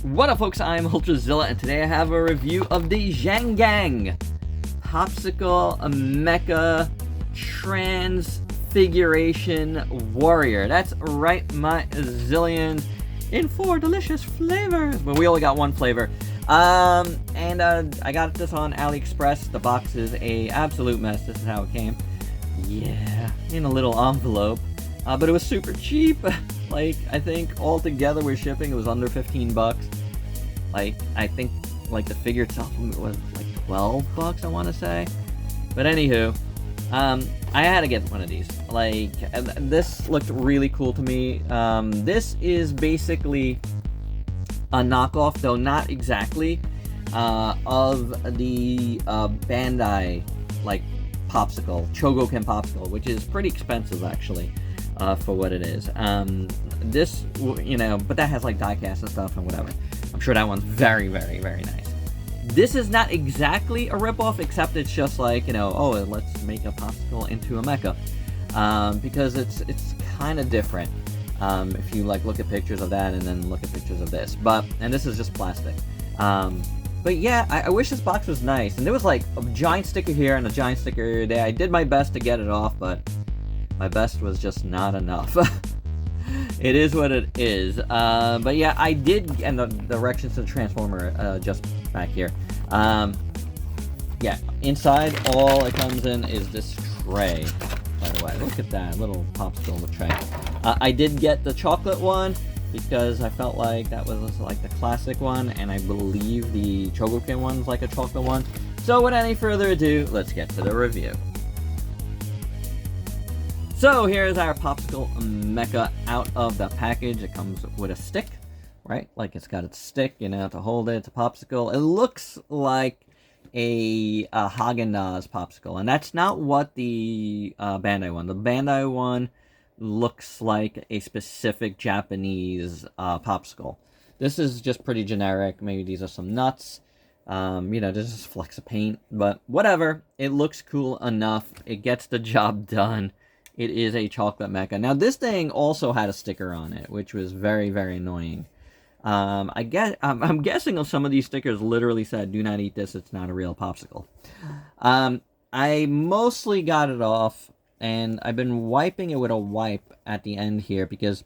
What up, folks? I'm Ultrazilla, and today I have a review of the XINGGANG Popsicle Mecha Transfiguration Warrior. That's right, my zillions, in 4 delicious flavors. But we only got 1 flavor. I got this on Aliexpress. The box is a absolute mess. This is how it came. Yeah, in a little envelope. But it was super cheap. Like, I think altogether with shipping, it was under 15 bucks. Like, I think, like, the figure itself was, like, 12 bucks, I want to say. But anywho, I had to get one of these. Like, this looked really cool to me. This is basically a knockoff, though not exactly, of the Bandai, like, Popsicle, Chogokin Popsicle, which is pretty expensive, actually. For what it is. This, you know, but that has like die cast and stuff and whatever. I'm sure that one's very, very, very nice. This is not exactly a ripoff, except it's just like, you know, oh, let's make a popsicle into a mecha. Because it's kind of different. If you like look at pictures of that and then look at pictures of this. And this is just plastic. But yeah, I wish this box was nice. And there was like a giant sticker here and a giant sticker there. I did my best to get it off, but my best was just not enough. It is what it is. But yeah, I did, and the directions to the Transformer just back here. Yeah, inside all it comes in is this tray. By the way, look at that little popsicle tray. I did get the chocolate one because I felt like that was like the classic one, and I believe the Chogokin one's like a chocolate one. So without any further ado, let's get to the review. So here's our Popsicle Mecha out of the package. It comes with a stick, right? Like it's got its stick, you know, to hold it. It's a popsicle. It looks like a Haagen-Dazs popsicle, and that's not what the Bandai one. The Bandai one looks like a specific Japanese popsicle. This is just pretty generic. Maybe these are some nuts. You know, this is flecks of paint, but whatever. It looks cool enough. It gets the job done. It is a chocolate mecha. Now, this thing also had a sticker on it, which was very, very annoying. I'm guessing some of these stickers literally said, "Do not eat this, it's not a real popsicle." I mostly got it off, and I've been wiping it with a wipe at the end here, because,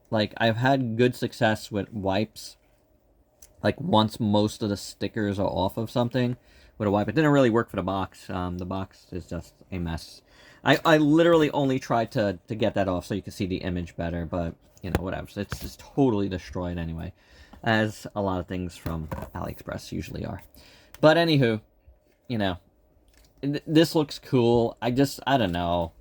like, I've had good success with wipes. Like, once most of the stickers are off of something with a wipe. It didn't really work for the box. The box is just a mess. I literally only tried to get that off so you can see the image better, but, you know, whatever. It's just totally destroyed anyway, as a lot of things from Aliexpress usually are. But anywho, you know, this looks cool. I don't know.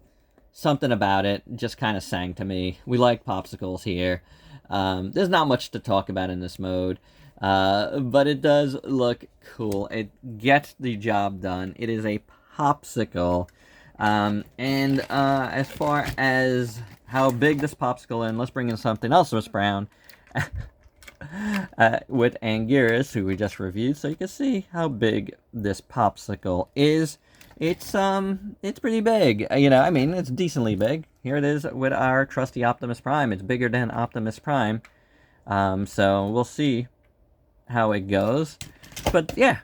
Something about it just kind of sang to me. We like popsicles here. There's not much to talk about in this mode. But it does look cool. It gets the job done. It is a popsicle. As far as how big this popsicle is, let's bring in something else that's brown. With Anguirus, who we just reviewed, so you can see how big this popsicle is. It's pretty big. You know, I mean, it's decently big. Here it is with our trusty Optimus Prime. It's bigger than Optimus Prime. So we'll see how it goes. But yeah,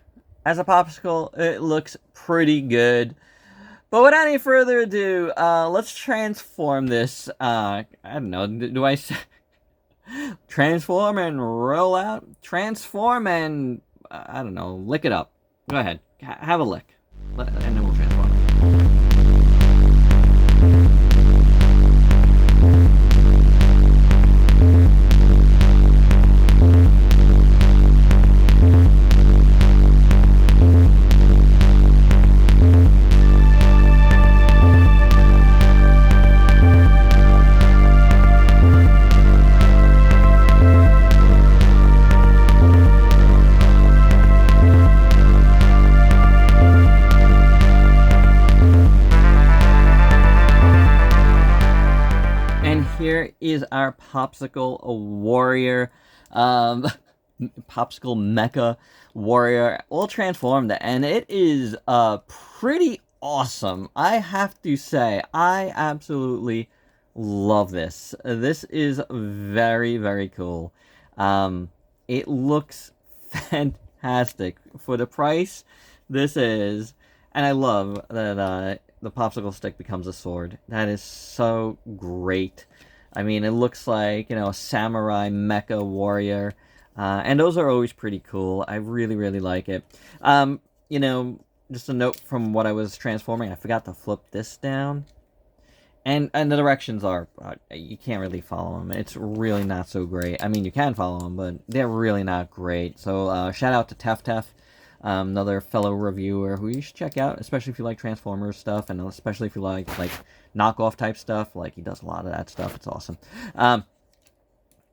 as a popsicle, it looks pretty good. But without any further ado, let's transform this. I don't know, do I say transform and roll out? Transform and, I don't know, lick it up. Go ahead, have a lick. And then we'll transform. Here is our Popsicle Warrior, Popsicle Mecha Warrior, all transformed, and it is pretty awesome. I have to say, I absolutely love this. This is very, very cool. It looks fantastic. For the price, this is... And I love that the popsicle stick becomes a sword. That is so great. I mean, it looks like, you know, a samurai mecha warrior. And those are always pretty cool. I really, really like it. You know, just a note from what I was transforming. I forgot to flip this down. And the directions are, you can't really follow them. It's really not so great. I mean, you can follow them, but they're really not great. So, shout out to Tef, another fellow reviewer who you should check out, especially if you like Transformers stuff, and especially if you like knockoff type stuff. Like, he does a lot of that stuff. It's awesome.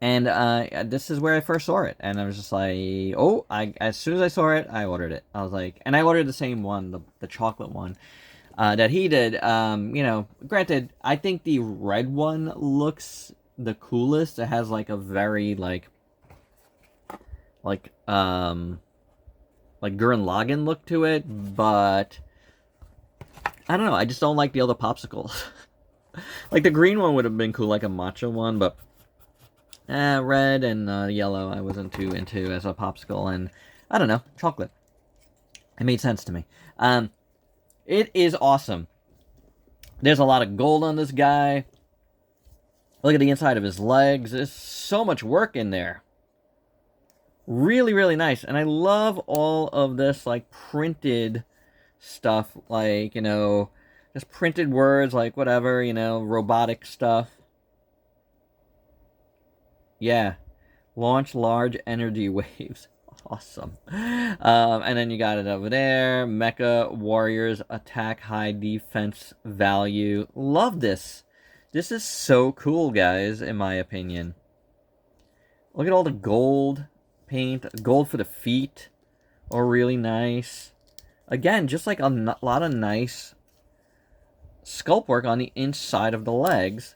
And this is where I first saw it, and I was just like, oh, as soon as I saw it, I ordered it. I was like, and I ordered the same one, the chocolate one. That he did. You know, granted, I think the red one looks the coolest. It has like a very like Gurren Lagann look to it, but I don't know. I just don't like the other popsicles. Like the green one would have been cool, like a matcha one, but red and yellow I wasn't too into as a popsicle, and I don't know, chocolate. It made sense to me. It is awesome. There's a lot of gold on this guy. Look at the inside of his legs. There's so much work in there. Really, really nice. And I love all of this, like, printed stuff. Like, you know, just printed words, like, whatever, you know, robotic stuff. Yeah. Launch large energy waves. Awesome. And then you got it over there. Mecha Warriors attack high defense value. Love this. This is so cool, guys, in my opinion. Look at all the gold paint. Gold for the feet. Are really nice. Again, just like a lot of nice sculpt work on the inside of the legs.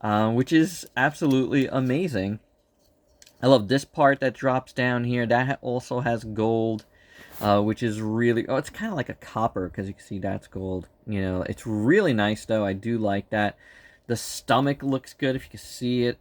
Which is absolutely amazing. I love this part that drops down here. That also has gold, which is really... Oh, it's kind of like a copper, because you can see that's gold. You know, it's really nice, though. I do like that. The stomach looks good, if you can see it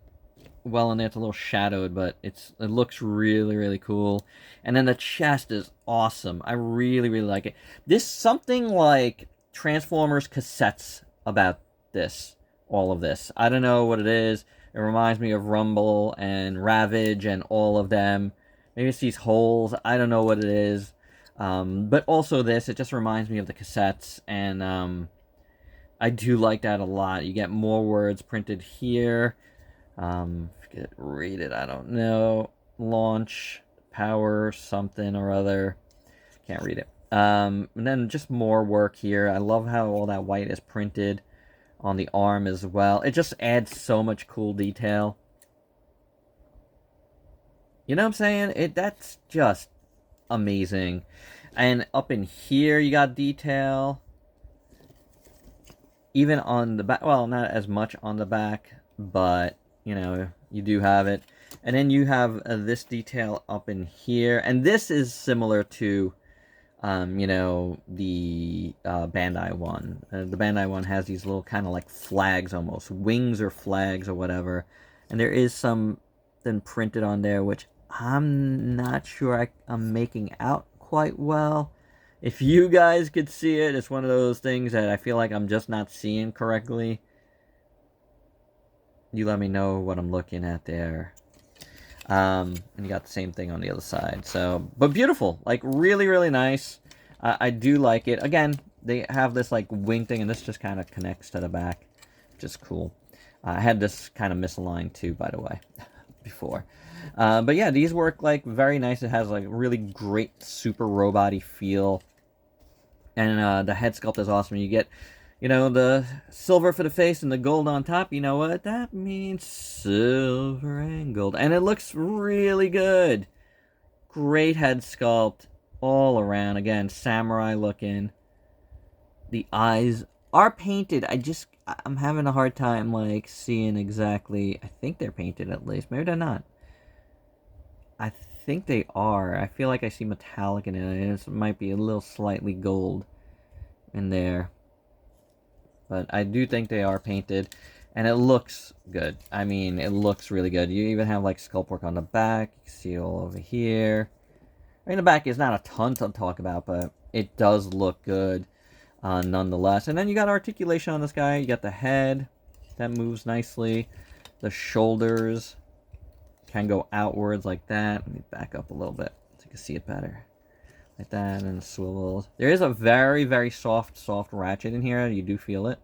well in there. It's a little shadowed, but it looks really, really cool. And then the chest is awesome. I really, really like it. This something like Transformers cassettes about this. All of this. I don't know what it is. It reminds me of Rumble and Ravage and all of them. Maybe it's these holes. I don't know what it is. But also this. It just reminds me of the cassettes. And I do like that a lot. You get more words printed here. If you could read it, I don't know. Launch, power, something or other. Can't read it. And then just more work here. I love how all that white is printed on the arm as well. It just adds so much cool detail. You know what I'm saying? That's just amazing. And up in here you got detail. Even on the back, well, not as much on the back, but you know, you do have it. And then you have this detail up in here, and this is similar to you know, the Bandai one. The Bandai one has these little kind of like flags almost. Wings or flags or whatever. And there is something printed on there, which I'm not sure I'm making out quite well. If you guys could see it, it's one of those things that I feel like I'm just not seeing correctly. You let me know what I'm looking at there. And you got the same thing on the other side. So, but beautiful. Like, really, really nice. I do like it. Again, they have this, like, wing thing, and this just kind of connects to the back. Just cool. I had this kind of misaligned, too, by the way, before. But, yeah, these work, like, very nice. It has, like, really great super robot-y feel. And the head sculpt is awesome. You get... You know, the silver for the face and the gold on top, you know what? That means silver and gold. And it looks really good. Great head sculpt all around. Again, samurai looking. The eyes are painted. I'm having a hard time, like, seeing exactly. I think they're painted at least. Maybe they're not. I think they are. I feel like I see metallic in it. It might be a little slightly gold in there. But I do think they are painted. And it looks good. I mean, it looks really good. You even have like sculpt work on the back. You can see all over here. I mean, the back is not a ton to talk about, but it does look good nonetheless. And then you got articulation on this guy. You got the head that moves nicely. The shoulders can go outwards like that. Let me back up a little bit so you can see it better. Like that, and swivels. There is a very, very soft ratchet in here. You do feel it.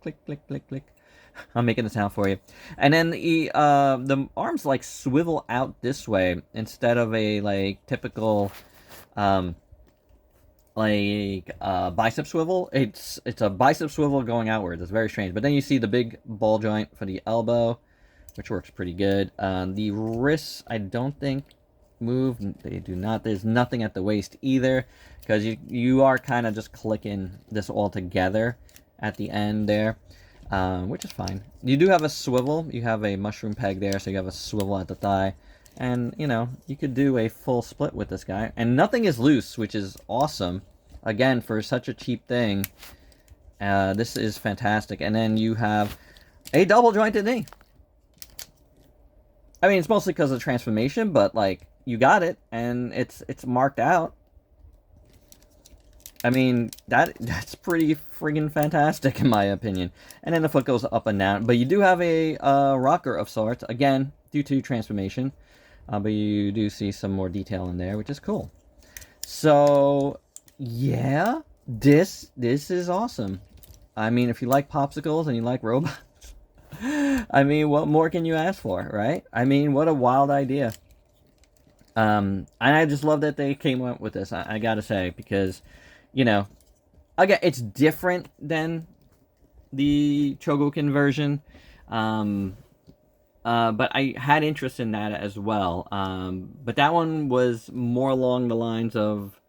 Click, click, click, click. I'm making the sound for you. And then the arms like swivel out this way instead of a like typical bicep swivel. It's a bicep swivel going outwards. It's very strange. But then you see the big ball joint for the elbow, which works pretty good. The wrists, I don't think move. They do not. There's nothing at the waist either, because you are kind of just clicking this all together at the end there, which is fine. You do have a swivel. You have a mushroom peg there, so you have a swivel at the thigh, and you know you could do a full split with this guy, and nothing is loose, which is awesome. Again, for such a cheap thing, this is fantastic. And then you have a double jointed knee. I mean, it's mostly because of the transformation, but like, you got it, and it's marked out. I mean, that's pretty friggin' fantastic in my opinion. And then the foot goes up and down, but you do have a rocker of sorts, again, due to transformation. But you do see some more detail in there, which is cool. So, yeah, this is awesome. I mean, if you like popsicles and you like robots, I mean, what more can you ask for, right? I mean, what a wild idea. And I just love that they came up with this, I gotta say, because, you know, again, it's different than the Chogokin version, but I had interest in that as well. But that one was more along the lines of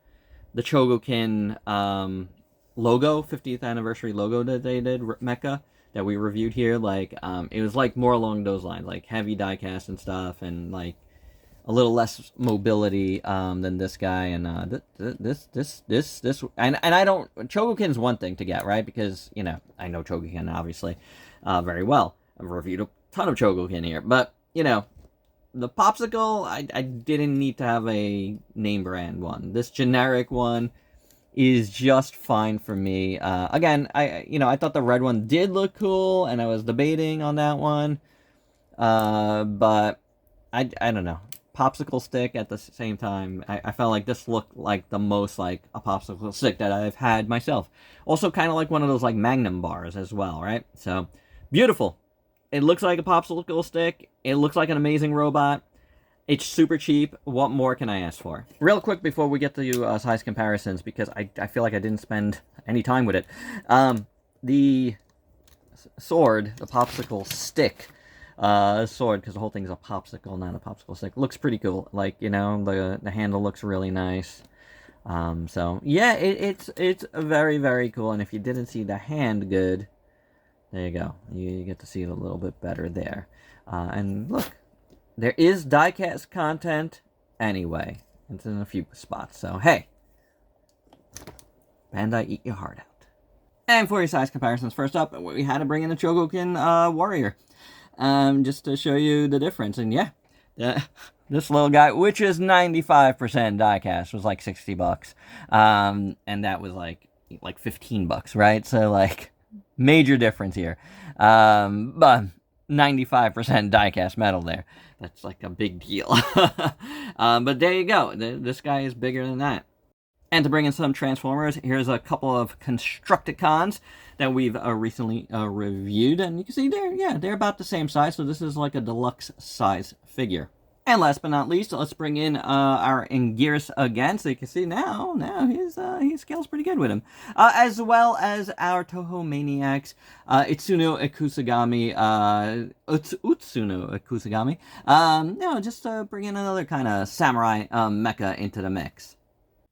the Chogokin logo, 50th anniversary logo that they did, Mecha, that we reviewed here. Like, it was like more along those lines, like heavy diecast and stuff, and like a little less mobility than this guy. And this and I don't, Chogokin's one thing to get, right? Because, you know, I know Chogokin obviously very well. I've reviewed a ton of Chogokin here, but you know, the Popsicle, I didn't need to have a name brand one. This generic one is just fine for me. Again, I thought the red one did look cool, and I was debating on that one, but I don't know. Popsicle stick at the same time, I felt like this looked like the most like a popsicle stick that I've had myself. Also kind of like one of those like Magnum bars as well, right? So, beautiful. It looks like a popsicle stick. It looks like an amazing robot. It's super cheap. What more can I ask for? Real quick before we get to size comparisons, because I feel like I didn't spend any time with it. The sword, the popsicle stick, sword, because the whole thing's a popsicle, not a popsicle stick, looks pretty cool. Like, you know, the handle looks really nice. So yeah, it's very, very cool. And if you didn't see the hand good, there you go. You get to see it a little bit better there. And look, there is diecast content anyway. It's in a few spots. So hey, Bandai, eat your heart out. And for your size comparisons, first up, we had to bring in a Chogokin Warrior. Just to show you the difference. And yeah, this little guy, which is 95% diecast, was like $60. And that was like $15, right? So like, major difference here. But 95% diecast metal there. That's like a big deal. But there you go. This guy is bigger than that. And to bring in some Transformers, here's a couple of Constructicons that we've recently reviewed. And you can see they're about the same size. So this is like a deluxe size figure. And last but not least, let's bring in our Anguirus again. So you can see now he scales pretty good with him. As well as our Toho Maniacs, Itsuno Ikusagami, Utsuno Ikusagami. Just to bring in another kind of samurai mecha into the mix.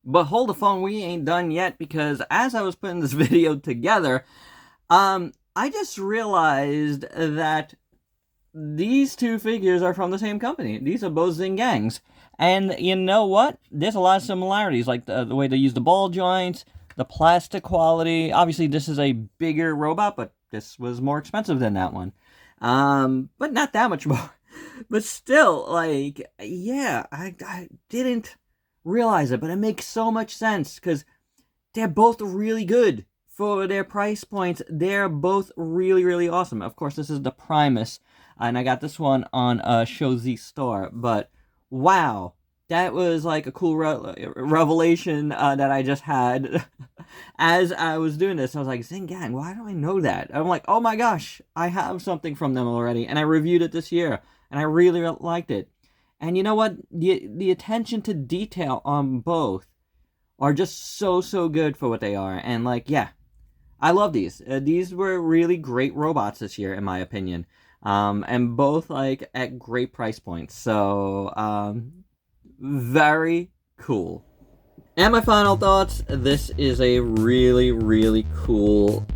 But hold the phone, we ain't done yet, because as I was putting this video together, I just realized that these two figures are from the same company. These are both XINGGANGs. And you know what? There's a lot of similarities, like the way they use the ball joints, The plastic quality, obviously this is a bigger robot, but this was more expensive than that one. But not that much more. But still, like, yeah, I didn't realize it, but it makes so much sense, because they're both really good for their price points. They're both really, really awesome. Of course, this is the Primus, and I got this one on Show Z Store, but wow, that was like a cool revelation that I just had as I was doing this. I was like, XINGGANG, why do I know that? I'm like, oh my gosh, I have something from them already, and I reviewed it this year, and I really liked it. And you know what? The attention to detail on both are just so good for what they are. And like, yeah, I love these. These were really great robots this year, in my opinion. And both like at great price points. So, very cool. And my final thoughts, this is a really cool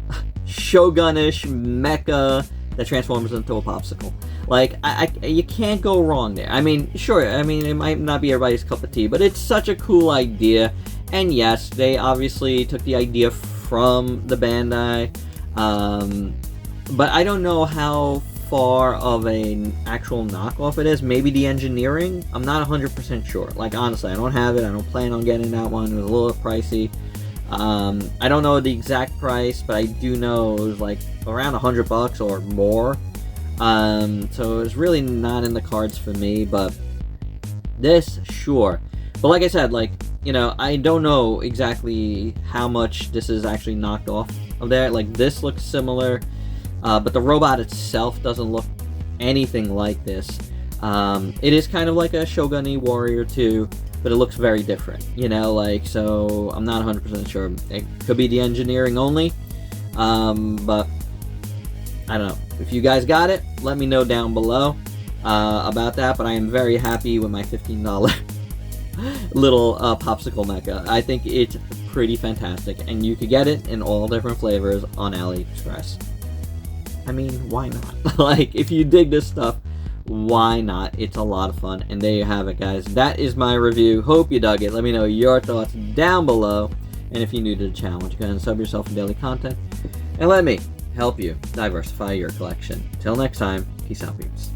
Shogun-ish mecha that transforms into a popsicle. Like, you can't go wrong there. I mean, sure, I mean, it might not be everybody's cup of tea, but it's such a cool idea. And yes, they obviously took the idea from the Bandai, but I don't know how far of an actual knockoff it is. Maybe the engineering? I'm not 100% sure. Like, honestly, I don't have it. I don't plan on getting that one. It was a little pricey. I don't know the exact price, but I do know it was like around $100 or more. So it was really not in the cards for me, but this, sure. But like I said, like, you know, I don't know exactly how much this is actually knocked off of there. Like, this looks similar, but the robot itself doesn't look anything like this. It is kind of like a Shogun Warrior 2, but it looks very different, you know, like, so I'm not 100% sure. It could be the engineering only, but I don't know. If you guys got it, let me know down below about that, but I am very happy with my $15 little Popsicle Mecha. I think it's pretty fantastic, and you could get it in all different flavors on Aliexpress. I mean, why not? Like, if you dig this stuff, why not? It's a lot of fun, and there you have it, guys. That is my review. Hope you dug it. Let me know your thoughts down below, and if you're new to the channel, you can sub yourself for daily content, and let me help you diversify your collection. Till next time, peace out, peeps.